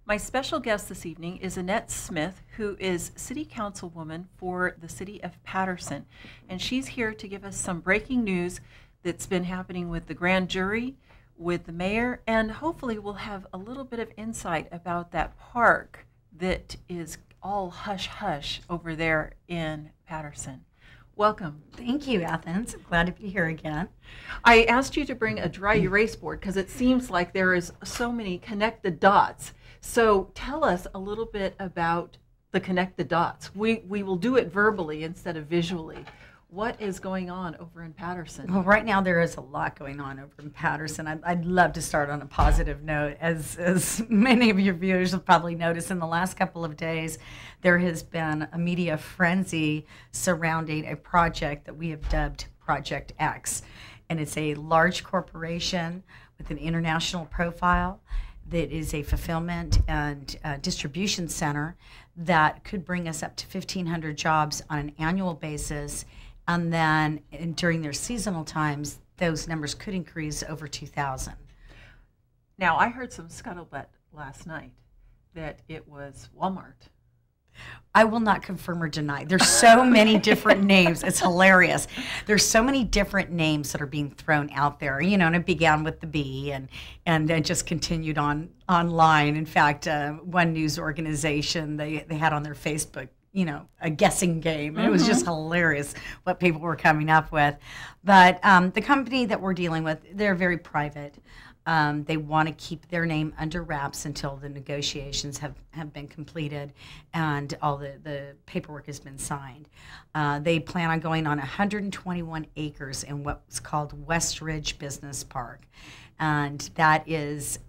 My special guest this evening is Annette Smith, who is City Councilwoman for the City of Paterson. And she's here to give us some breaking news that's been happening with the grand jury, with the mayor, and hopefully we'll have a little bit of insight about that park that is all hush-hush over there in Paterson. Welcome. Thank you, Athens. I'm glad to be here again. I asked you to bring a dry erase board because it seems like there is so many connect the dots. So tell us a little bit about the connect the dots. We will do it verbally instead of visually. What is going on over in Paterson? Well, right now there is a lot going on over in Paterson. I'd love to start on a positive note. As many of your viewers have probably noticed, in the last couple of days, there has been a media frenzy surrounding a project that we have dubbed Project X. And it's a large corporation with an international profile that is a fulfillment and distribution center that could bring us up to 1,500 jobs on an annual basis. And then during their seasonal times, those numbers could increase over 2,000. Now, I heard some scuttlebutt last night that it was Walmart. I will not confirm or deny. There's so many different names. It's hilarious. There's so many different names that are being thrown out there, you know, and it began with the B and then just continued on online. In fact, one news organization, they had on their Facebook, you know, a guessing game. And it was just hilarious what people were coming up with. But the company that we're dealing with, they're very private. They want to keep their name under wraps until the negotiations have been completed and all the paperwork has been signed. They plan on going on 121 acres in what's called West Ridge Business Park. And that is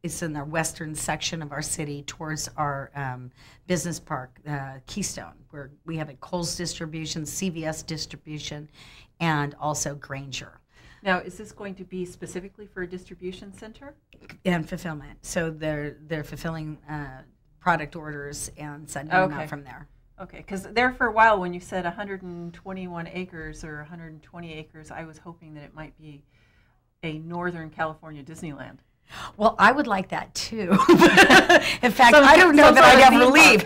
it's in the western section of our city towards our business park, Keystone, where we have a Kohl's distribution, CVS distribution, and also Granger. Now, is this going to be specifically for a distribution center? And fulfillment. So they're fulfilling product orders and sending them out from there. Okay, because there for a while when you said 121 acres or 120 acres, I was hoping that it might be a Northern California Disneyland. Well, I would like that too. In fact, I don't know that I'd ever leave.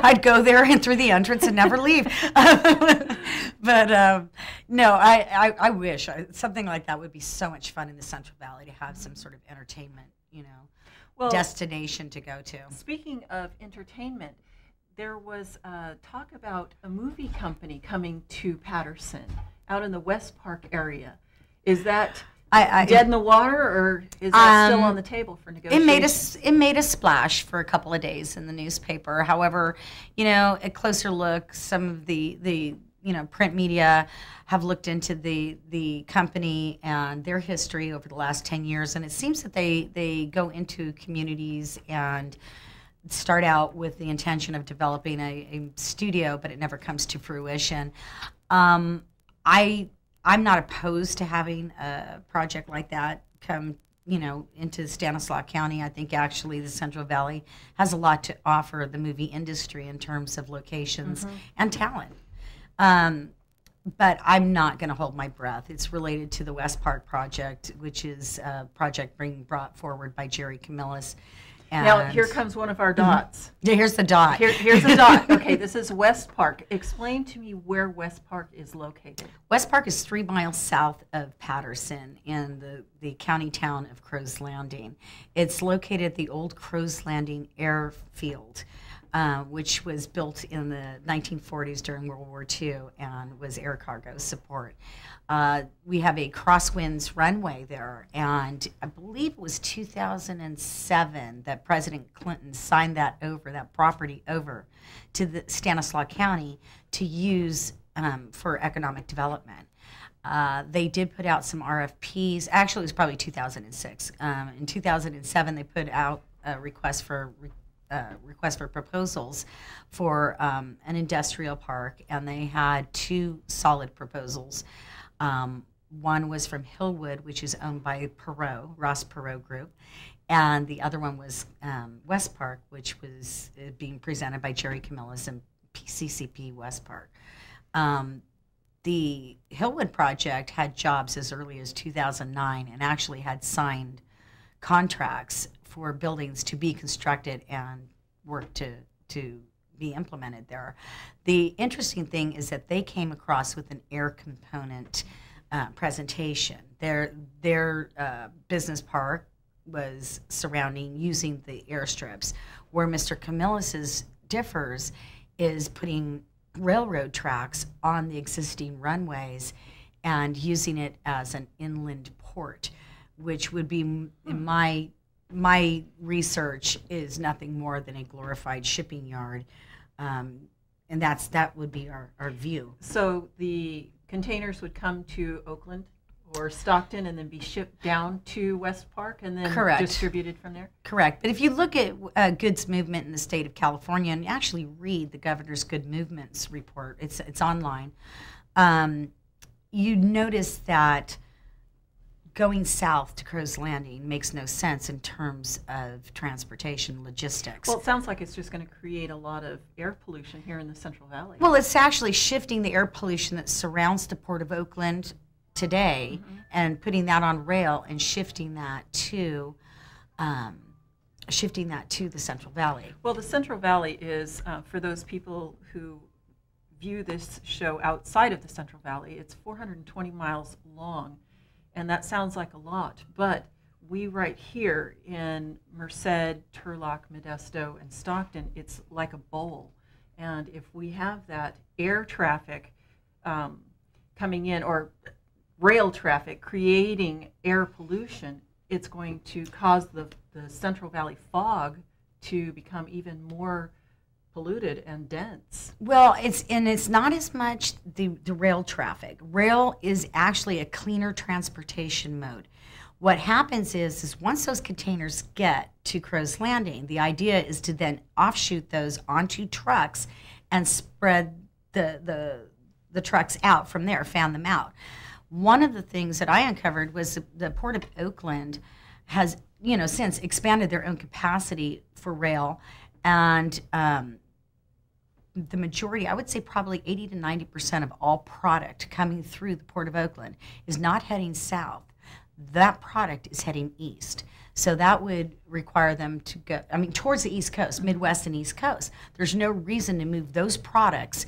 I'd go there and through the entrance and never leave. But no, I wish something like that would be so much fun in the Central Valley to have some sort of entertainment, you know, destination to go to. Speaking of entertainment, there was talk about a movie company coming to Paterson out in the West Park area. Is that dead in the water, or is that still on the table for negotiations? It made a splash for a couple of days in the newspaper. However, you know, a closer look, some of the print media have looked into the company and their history over the last 10 years, and it seems that they go into communities and start out with the intention of developing a studio, but it never comes to fruition. I'm not opposed to having a project like that come, you know, into Stanislaus County. I think actually the Central Valley has a lot to offer the movie industry in terms of locations and talent. But I'm not going to hold my breath. It's related to the West Park project, which is a project being brought forward by Jerry Camillus. Now, here comes one of our dots. Yeah, here's the dot. Here's the dot. Okay, this is West Park. Explain to me where West Park is located. West Park is 3 miles south of Paterson in the county town of Crow's Landing. It's located at the old Crow's Landing airfield, which was built in the 1940s during World War II and was air cargo support. We have a crosswinds runway there, and I believe it was 2007 that President Clinton signed that property over to the Stanislaus County to use for economic development. They did put out some RFPs. Actually, it was probably 2006. In 2007, they put out a request for proposals for an industrial park, and they had 2 solid proposals. One was from Hillwood, which is owned by Perot, Ross Perot Group, and the other one was West Park, which was being presented by Jerry Camillus and PCCP West Park. The Hillwood project had jobs as early as 2009 and actually had signed contracts for buildings to be constructed and work to be implemented there. The interesting thing is that they came across with an air component presentation. Their business park was surrounding using the airstrips. Where Mr. Camillus's differs is putting railroad tracks on the existing runways and using it as an inland port, which would be, in my research, is nothing more than a glorified shipping yard. And that would be our view. So the containers would come to Oakland or Stockton and then be shipped down to West Park and then distributed from there? Correct. But if you look at goods movement in the state of California and actually read the governor's good movements report, it's online, you notice that going south to Crow's Landing makes no sense in terms of transportation logistics. Well, it sounds like it's just going to create a lot of air pollution here in the Central Valley. Well, it's actually shifting the air pollution that surrounds the Port of Oakland today and putting that on rail and shifting that to the Central Valley. Well, the Central Valley is, for those people who view this show outside of the Central Valley, it's 420 miles long. And that sounds like a lot, but we right here in Merced, Turlock, Modesto, and Stockton, it's like a bowl. And if we have that air traffic coming in, or rail traffic creating air pollution, it's going to cause the Central Valley fog to become even more polluted and dense. Well, it's not as much the rail traffic. Rail is actually a cleaner transportation mode. What happens is once those containers get to Crow's Landing, the idea is to then offshoot those onto trucks and spread the trucks out from there, fan them out. One of the things that I uncovered was the Port of Oakland has, since expanded their own capacity for rail, and the majority, I would say probably 80 to 90% of all product coming through the Port of Oakland is not heading south. That product is heading east. So that would require them to go, towards the East Coast, Midwest and East Coast. There's no reason to move those products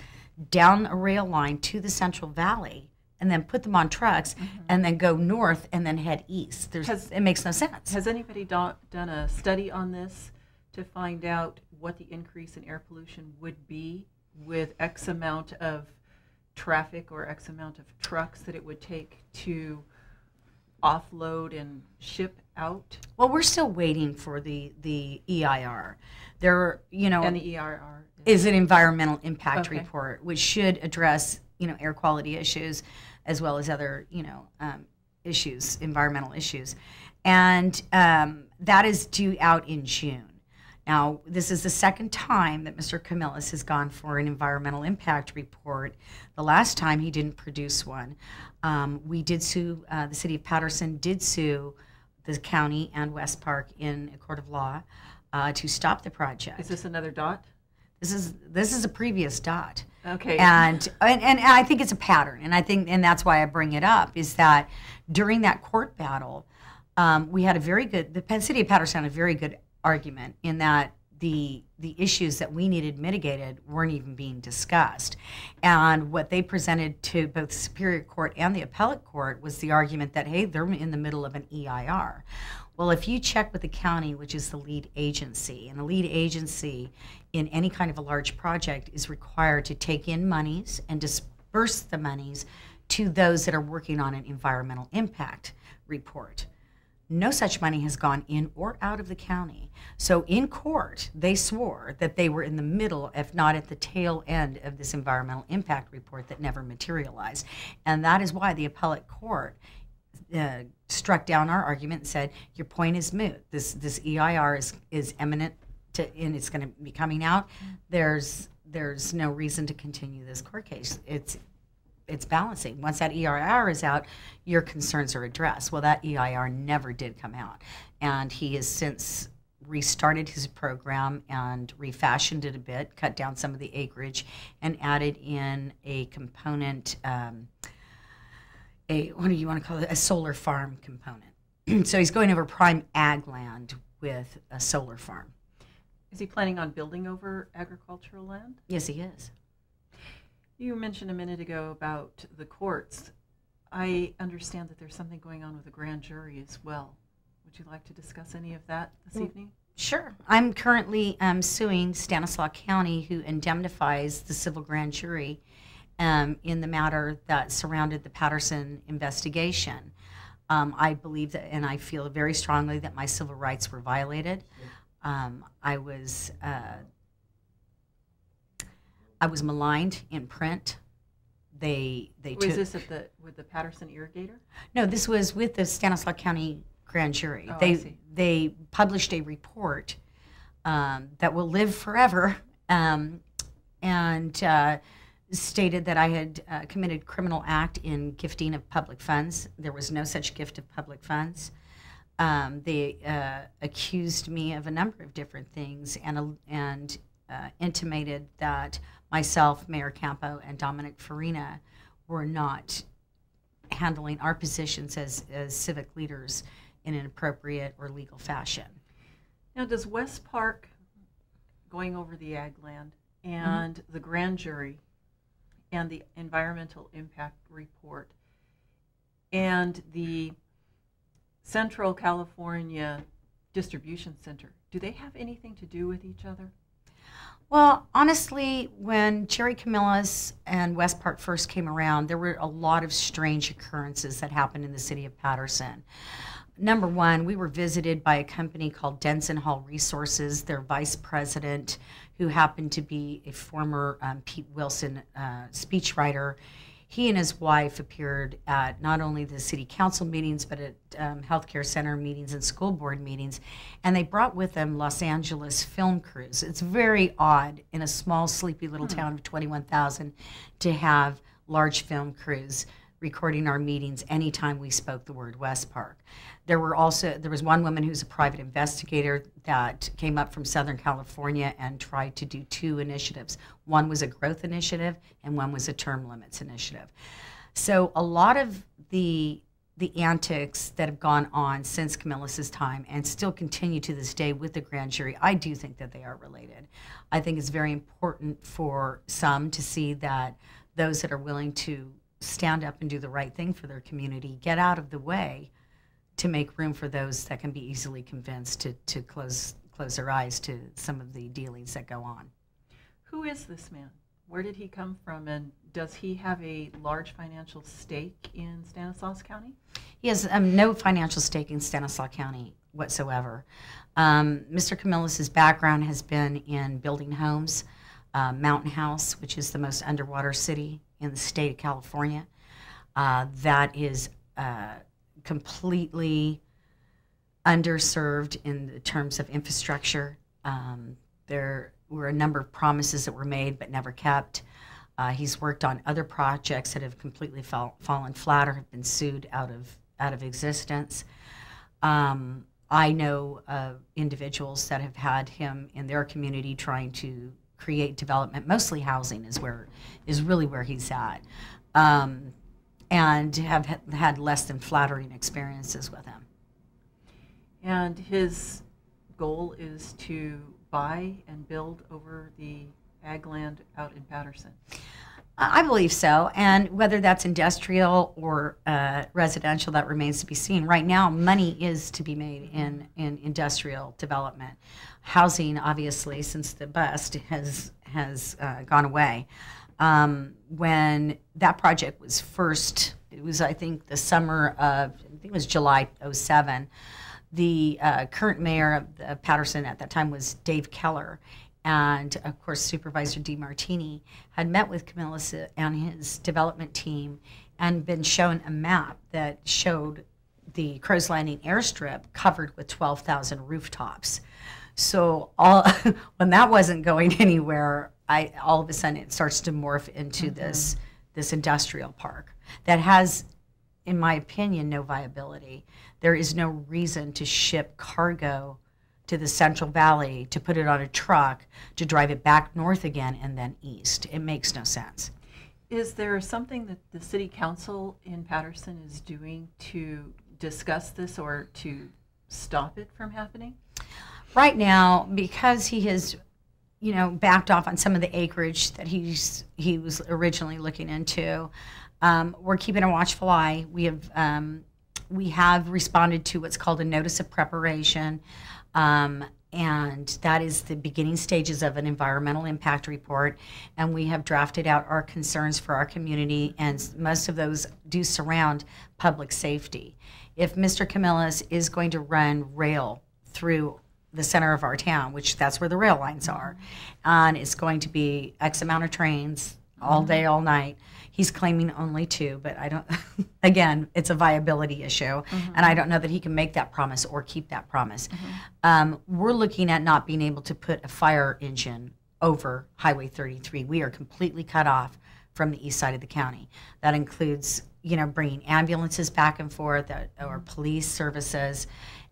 down a rail line to the Central Valley and then put them on trucks and then go north and then head east. It makes no sense. Has anybody done a study on this to find out what the increase in air pollution would be with X amount of traffic or X amount of trucks that it would take to offload and ship out? Well, we're still waiting for the EIR. And the EIR is an environmental impact report, which should address air quality issues as well as other environmental issues, and that is due out in June. Now, this is the second time that Mr. Camillus has gone for an environmental impact report. The last time he didn't produce one. We did sue, the city of Patterson did sue the county and West Park in a court of law to stop the project. Is this another dot? This is a previous dot. Okay. And I think it's a pattern, and that's why I bring it up, is that during that court battle, we had the city of Patterson had a very good argument in that the issues that we needed mitigated weren't even being discussed. And what they presented to both the Superior Court and the Appellate Court was the argument that, hey, they're in the middle of an EIR. Well, if you check with the county, which is the lead agency, and the lead agency in any kind of a large project is required to take in monies and disperse the monies to those that are working on an environmental impact report. No such money has gone in or out of the county. So in court, they swore that they were in the middle, if not at the tail end, of this environmental impact report that never materialized. And that is why the appellate court struck down our argument and said, your point is moot. This EIR is imminent and it's going to be coming out. There's no reason to continue this court case. It's balancing. Once that EIR is out, your concerns are addressed. Well, that EIR never did come out. And he has since restarted his program and refashioned it a bit, cut down some of the acreage, and added in a component, what do you want to call it, a solar farm component. So he's going over prime ag land with a solar farm. Is he planning on building over agricultural land? Yes, he is. You mentioned a minute ago about the courts. I understand that there's something going on with the grand jury as well. Would you like to discuss any of that this evening? Sure. I'm currently suing Stanislaus County, who indemnifies the civil grand jury in the matter that surrounded the Patterson investigation. I believe that, and I feel very strongly that my civil rights were violated. I was maligned in print. Was this with the Patterson irrigator? No, this was with the Stanislaus County grand jury. Oh, I see. They published a report that will live forever, and stated that I had committed criminal act in gifting of public funds. There was no such gift of public funds. They accused me of a number of different things and intimated that myself, Mayor Campo, and Dominic Farina were not handling our positions as civic leaders in an appropriate or legal fashion. Now, does West Park, going over the ag land, and the grand jury, and the environmental impact report, and the Central California Distribution Center, do they have anything to do with each other? Well, honestly, when Jerry Camillus and West Park first came around, there were a lot of strange occurrences that happened in the city of Patterson. Number one, we were visited by a company called Denson Hall Resources. Their vice president, who happened to be a former Pete Wilson speechwriter, he and his wife appeared at not only the city council meetings, but at healthcare center meetings and school board meetings. And they brought with them Los Angeles film crews. It's very odd in a small, sleepy little town of 21,000 to have large film crews recording our meetings anytime we spoke the word West Park. There was one woman who's a private investigator that came up from Southern California and tried to do two initiatives. One was a growth initiative and one was a term limits initiative. So a lot of the antics that have gone on since Camillus' time and still continue to this day with the grand jury, I do think that they are related. I think it's very important for some to see that those that are willing to stand up and do the right thing for their community get out of the way to make room for those that can be easily convinced to close their eyes to some of the dealings that go on. Who is this man? Where did he come from, and does he have a large financial stake in Stanislaus County? He has no financial stake in Stanislaus County whatsoever. Mr. Camillus' background has been in building homes, Mountain House, which is the most underwater city in the state of California. That is completely underserved in the terms of infrastructure. There were a number of promises that were made but never kept. He's worked on other projects that have completely fallen flat or have been sued out of existence. I know individuals that have had him in their community trying to create development. Mostly housing is really where he's at, and have had less than flattering experiences with him. And his goal is to buy and build over the ag land out in Patterson. I believe so, and whether that's industrial or residential, that remains to be seen. Right now, money is to be made in industrial development. Housing, obviously, since the bust has gone away. When that project was first, it was, I think, the summer of, it was July '07, the current mayor of Patterson at that time was Dave Keller, and of course Supervisor DeMartini had met with Camillus and his development team and been shown a map that showed the Crow's Landing airstrip covered with 12,000 rooftops. So when that wasn't going anywhere, all of a sudden it starts to morph into this industrial park that has, in my opinion, no viability. There is no reason to ship cargo to the Central Valley, to put it on a truck, to drive it back north again and then east. It makes no sense. Is there something that the city council in Patterson is doing to discuss this or to stop it from happening? Right now, because he has, backed off on some of the acreage that he was originally looking into, we're keeping a watchful eye. We have responded to what's called a notice of preparation, and that is the beginning stages of an environmental impact report. And we have drafted out our concerns for our community, and most of those do surround public safety. If Mr. Camillus is going to run rail through the center of our town, which that's where the rail lines are, and it's going to be X amount of trains all day, all night. He's claiming only 2, but I don't, again, it's a viability issue, and I don't know that he can make that promise or keep that promise. We're looking at not being able to put a fire engine over Highway 33. We are completely cut off from the east side of the county. That includes, bringing ambulances back and forth, or police services,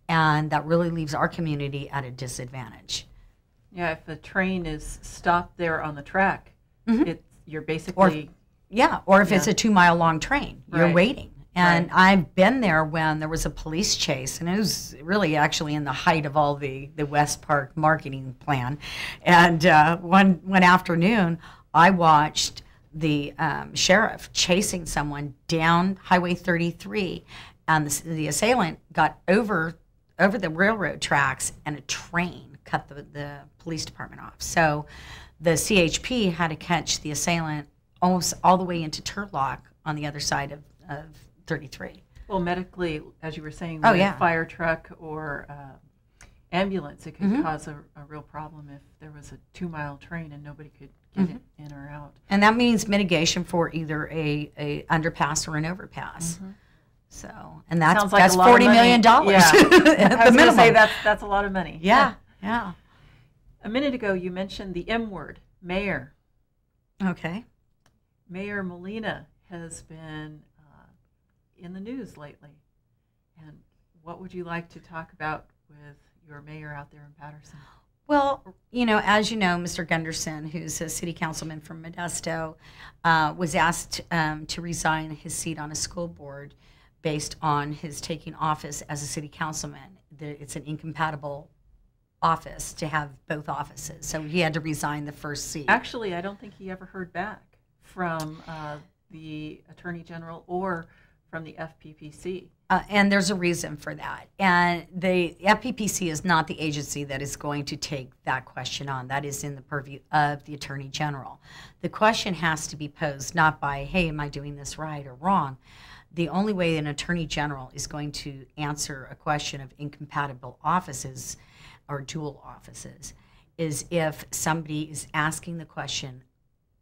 and that really leaves our community at a disadvantage. Yeah, if a train is stopped there on the track, you're basically... Or if it's a 2-mile-long train, you're waiting. And Right. I've been there when there was a police chase, and it was really actually in the height of all the West Park marketing plan. And one afternoon, I watched the sheriff chasing someone down Highway 33, and the assailant got over the railroad tracks, and a train cut the police department off. So the CHP had to catch the assailant almost all the way into Turlock on the other side of 33. Well, medically, as you were saying, Oh, with yeah. a fire truck or ambulance, it could cause a real problem if there was a 2-mile train and nobody could get it in or out. And that means mitigation for either a underpass or an overpass. So, and that's Sounds like a lot of $40 million money. Yeah. at I the was going to minimum. say that's a lot of money. Yeah. A minute ago, you mentioned the M word, mayor. Okay. Mayor Molina has been in the news lately. And what would you like to talk about with your mayor out there in Patterson? Well, as you know, Mr. Gunderson, who's a city councilman from Modesto, was asked to resign his seat on a school board based on his taking office as a city councilman. It's an incompatible office to have both offices, so he had to resign the first seat. Actually, I don't think he ever heard back from the Attorney General or from the FPPC. And there's a reason for that. And the FPPC is not the agency that is going to take that question on. That is in the purview of the Attorney General. The question has to be posed not by, hey, am I doing this right or wrong? The only way an Attorney General is going to answer a question of incompatible offices or dual offices is if somebody is asking the question,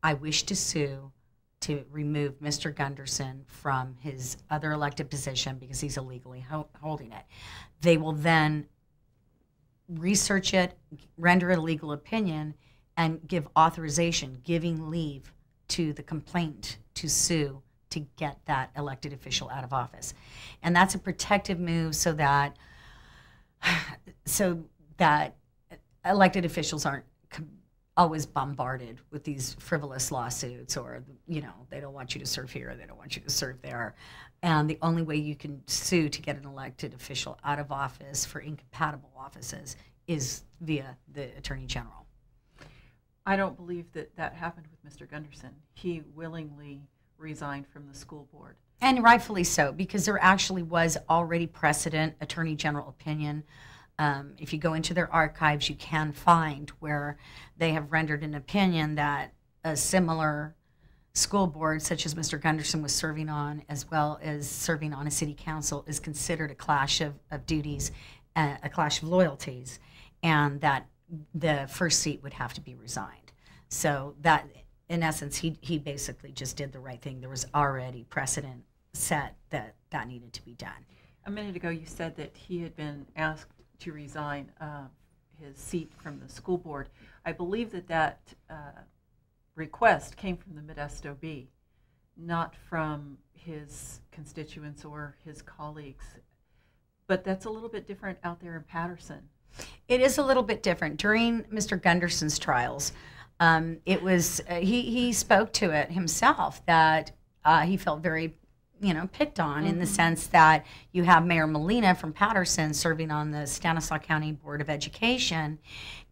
I wish to sue to remove Mr. Gunderson from his other elected position because he's illegally holding it. They will then research it, render it a legal opinion, and give authorization, giving leave to the complainant to sue to get that elected official out of office. And that's a protective move so that elected officials aren't always bombarded with these frivolous lawsuits, or they don't want you to serve here, they don't want you to serve there, and the only way you can sue to get an elected official out of office for incompatible offices is via the Attorney General. I don't believe that happened with Mr. Gunderson. He willingly resigned from the school board. And rightfully so, because there actually was already precedent Attorney General opinion. If you go into their archives, you can find where they have rendered an opinion that a similar school board, such as Mr. Gunderson was serving on, as well as serving on a city council, is considered a clash of duties, a clash of loyalties, and that the first seat would have to be resigned. So that, in essence, he basically just did the right thing. There was already precedent set that needed to be done. A minute ago, you said that he had been asked to resign his seat from the school board. I believe that request came from the Modesto Bee, not from his constituents or his colleagues. But that's a little bit different out there in Patterson. It is a little bit different. During Mr. Gunderson's trials, it was he spoke to it himself that he felt very picked on in the sense that you have Mayor Molina from Patterson serving on the Stanislaus County Board of Education,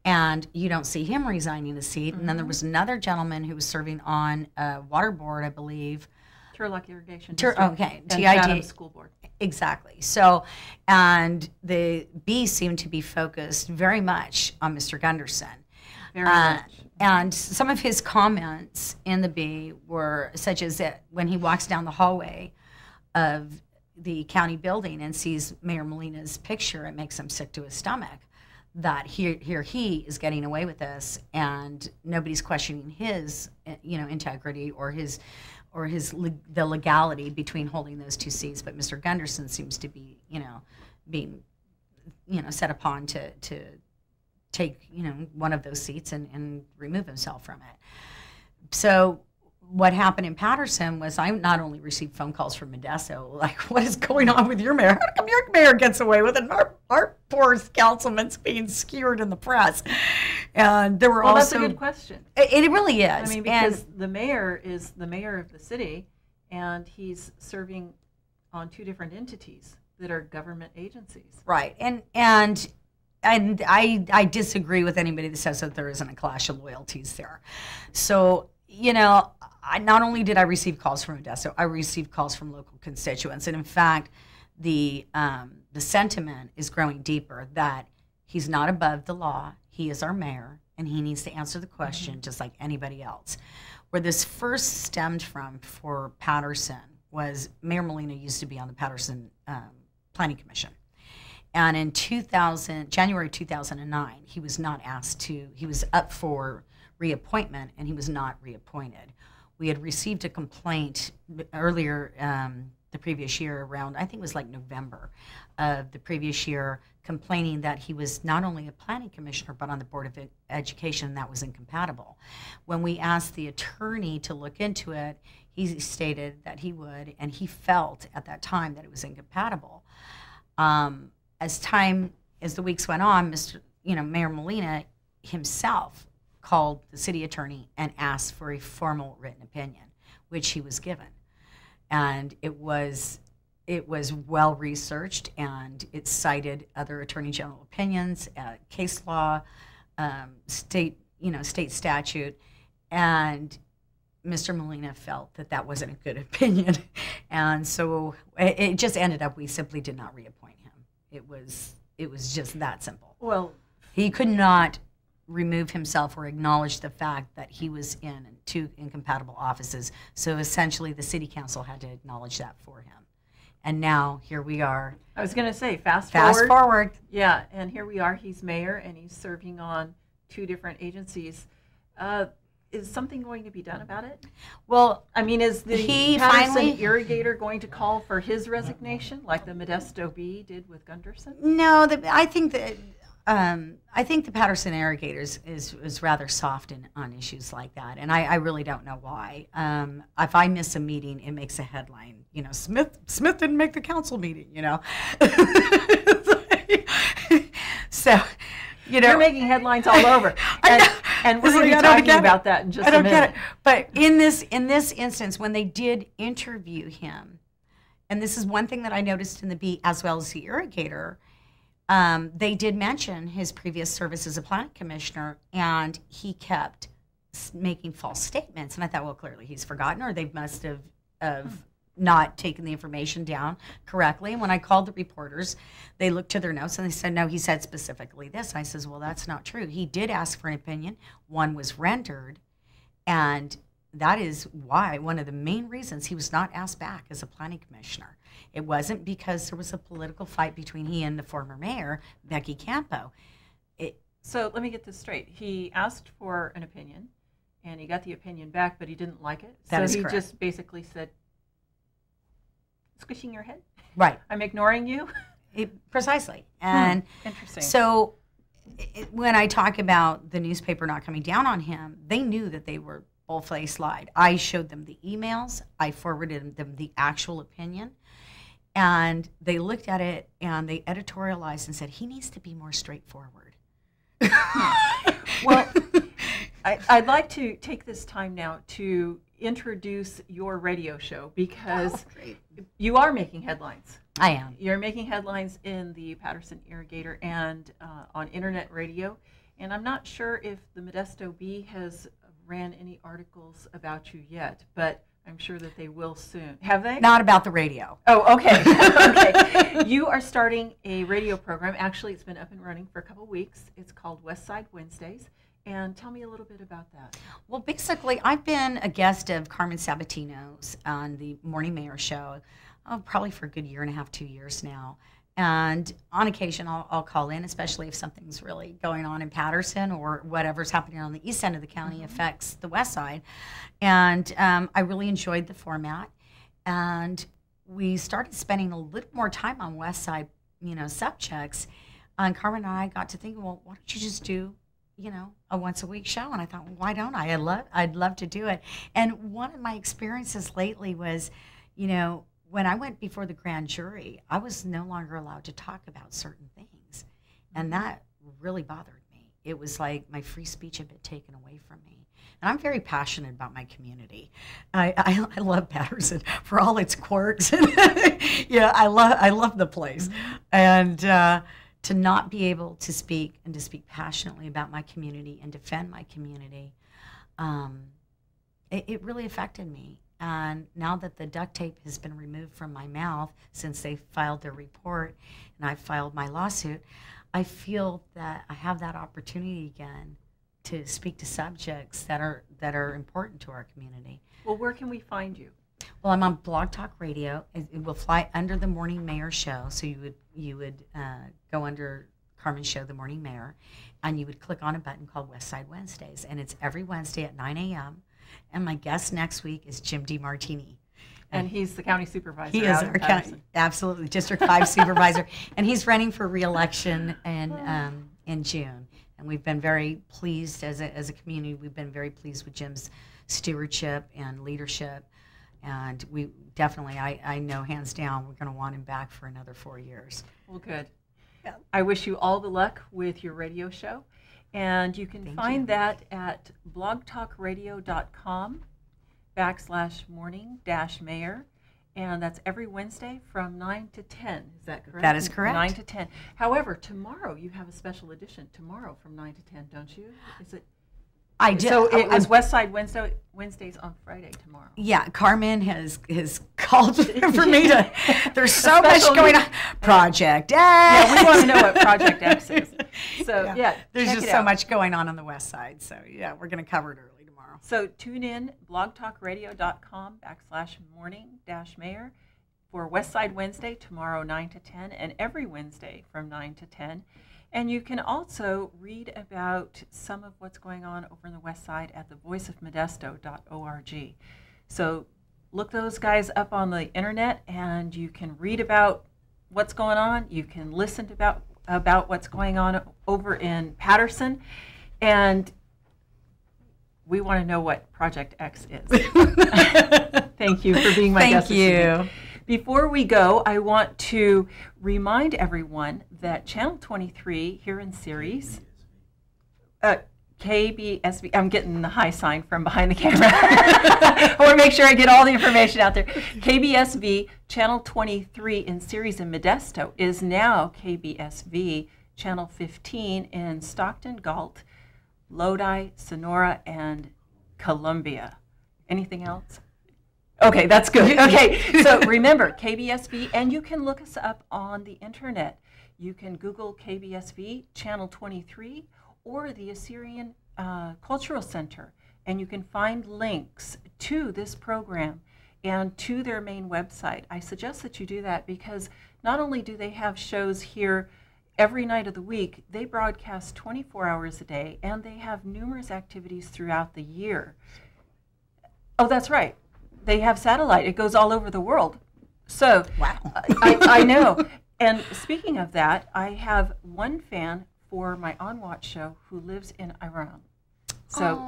and you don't see him resigning the seat. And then there was another gentleman who was serving on a water board, I believe. Turlock Irrigation Okay, and TID. Chatham School Board. Exactly. So, and the B seemed to be focused very much on Mr. Gunderson. Very much. And some of his comments in the B were such as that when he walks down the hallway of the county building and sees Mayor Molina's picture, it makes him sick to his stomach. That here he is getting away with this, and nobody's questioning his integrity or the legality between holding those two seats. But Mr. Gunderson seems to be being set upon to take one of those seats and remove himself from it. So what happened in Patterson was I not only received phone calls from Modesto, like, what is going on with your mayor? How come your mayor gets away with it? And our poor councilman's being skewered in the press. And there were also... Well, that's a good question. It really is. I mean, because the mayor is the mayor of the city, and he's serving on two different entities that are government agencies. Right. And I disagree with anybody that says that there isn't a clash of loyalties there. So, not only did I receive calls from Modesto, I received calls from local constituents. And in fact, the sentiment is growing deeper that he's not above the law. He is our mayor, and he needs to answer the question just like anybody else. Where this first stemmed from for Patterson was Mayor Molina used to be on the Patterson Planning Commission. And in January 2009, he was not he was up for reappointment, and he was not reappointed. We had received a complaint earlier the previous year around, I think it was like November of the previous year, complaining that he was not only a planning commissioner, but on the Board of Education, and that was incompatible. When we asked the attorney to look into it, he stated that he would, and he felt at that time that it was incompatible. As the weeks went on, Mayor Molina himself called the city attorney and asked for a formal written opinion, which he was given. And it was well researched, and it cited other attorney general opinions, case law, state statute, and Mr. Molina felt that wasn't a good opinion, and so it just ended up we simply did not reappoint him. It was just that simple. Well, he could not remove himself or acknowledge the fact that he was in two incompatible offices. So essentially, the city council had to acknowledge that for him. And now here we are. I was going to say, fast forward. Yeah, and here we are. He's mayor, and he's serving on two different agencies. Is something going to be done about it? Well, I mean, is the Patterson irrigator going to call for his resignation, like the Modesto Bee did with Gunderson? No, I think the Patterson irrigators is rather soft on issues like that, and I really don't know why. If I miss a meeting, it makes a headline. Smith didn't make the council meeting. So, you're making headlines all over. And we're going to be talking about that in just a minute. Get it. But in this instance, when they did interview him, and this is one thing that I noticed in the Bee as well as the irrigator, they did mention his previous service as a planning commissioner, and he kept making false statements. And I thought, well, clearly he's forgotten, or they must have not taken the information down correctly. And when I called the reporters, they looked to their notes and they said, no, he said specifically this. And I says, well, that's not true. He did ask for an opinion. One was rendered, and that is why one of the main reasons he was not asked back as a planning commissioner. It wasn't because there was a political fight between he and the former mayor, Becky Campo. So let me get this straight. He asked for an opinion, and he got the opinion back, but he didn't like it. That is correct. correct. Just basically said, squishing your head? Right. I'm ignoring you? Precisely. And interesting. So when I talk about the newspaper not coming down on him, they knew that they were bold-faced lied. I showed them the emails. I forwarded them the actual opinion. And they looked at it and they editorialized and said, he needs to be more straightforward. Well, I'd like to take this time now to introduce your radio show because great. you are making headlines. I am. You're making headlines in the Patterson Irrigator and on internet radio. And I'm not sure if the Modesto Bee has ran any articles about you yet, but I'm sure that they will soon. Have they? Not about the radio. Oh, okay. Okay. You are starting a radio program. Actually, it's been up and running for a couple weeks. It's called West Side Wednesdays. And tell me a little bit about that. Well, basically, I've been a guest of Carmen Sabatino's on the Morning Mayor show, probably for a good year and a half, 2 years now. And on occasion, I'll call in, especially if something's really going on in Patterson or whatever's happening on the east end of the county affects the west side. And I really enjoyed the format. And we started spending a little more time on west side, subjects. And Carmen and I got to thinking, well, why don't you just do, a once a week show? And I thought, well, why don't I? I'd love to do it. And one of my experiences lately was, when I went before the grand jury, I was no longer allowed to talk about certain things. And that really bothered me. It was like my free speech had been taken away from me. And I'm very passionate about my community. I love Patterson for all its quirks. Yeah, I love the place. And to not be able to speak and to speak passionately about my community and defend my community, it really affected me. And now that the duct tape has been removed from my mouth since they filed their report and I filed my lawsuit, I feel that I have that opportunity again to speak to subjects that are important to our community. Well, where can we find you? Well, I'm on Blog Talk Radio. It will fly under the Morning Mayor show, so you would go under Carmen's show, The Morning Mayor, and you would click on a button called West Side Wednesdays, and it's every Wednesday at 9 a.m. And my guest next week is Jim DiMartini. And he's the county supervisor. He is our county, absolutely, District 5 supervisor. And he's running for re-election in June. And we've been very pleased as a community. We've been very pleased with Jim's stewardship and leadership. And we definitely, I know hands down, we're going to want him back for another 4 years. Well, good. Yeah. I wish you all the luck with your radio show. And you can find that at blogtalkradio.com/morning-mayor. And that's every Wednesday from 9 to 10. Is that correct? That is correct. 9 to 10. However, tomorrow you have a special edition. Tomorrow from 9 to 10, don't you? Is it? I do. So it was West Side Wednesdays on Friday tomorrow. Yeah, Carmen has called for me to. There's so much going on. Project X. Yeah, we want to know what Project X is. So yeah, there's just so much going on the west side. So yeah, we're going to cover it early tomorrow. So tune in blogtalkradio.com/morning-mayor for West Side Wednesday tomorrow 9 to 10 and every Wednesday from 9 to 10. And you can also read about some of what's going on over in the west side at thevoiceofmodesto.org. So look those guys up on the internet and you can read about what's going on. You can listen to about what's going on over in Patterson. And we want to know what Project X is. Thank you for being my guest. Thank you. Before we go, I want to remind everyone that Channel 23 here in Ceres, KBSV, I'm getting the high sign from behind the camera. I want to make sure I get all the information out there. KBSV Channel 23 in Ceres and Modesto is now KBSV Channel 15 in Stockton, Galt, Lodi, Sonora, and Columbia. Anything else? Okay, that's good. Okay, so remember, KBSV, and you can look us up on the internet. You can Google KBSV Channel 23 or the Assyrian Cultural Center, and you can find links to this program and to their main website. I suggest that you do that because not only do they have shows here every night of the week, they broadcast 24 hours a day, and they have numerous activities throughout the year. Oh, that's right. They have satellite. It goes all over the world. So wow. I know. And speaking of that, I have one fan for my On Watch show who lives in Iran. So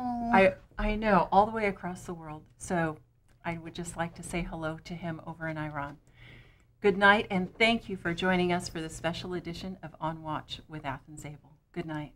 I know, all the way across the world. So I would just like to say hello to him over in Iran. Good night, and thank you for joining us for this special edition of On Watch with Athens Abell. Good night.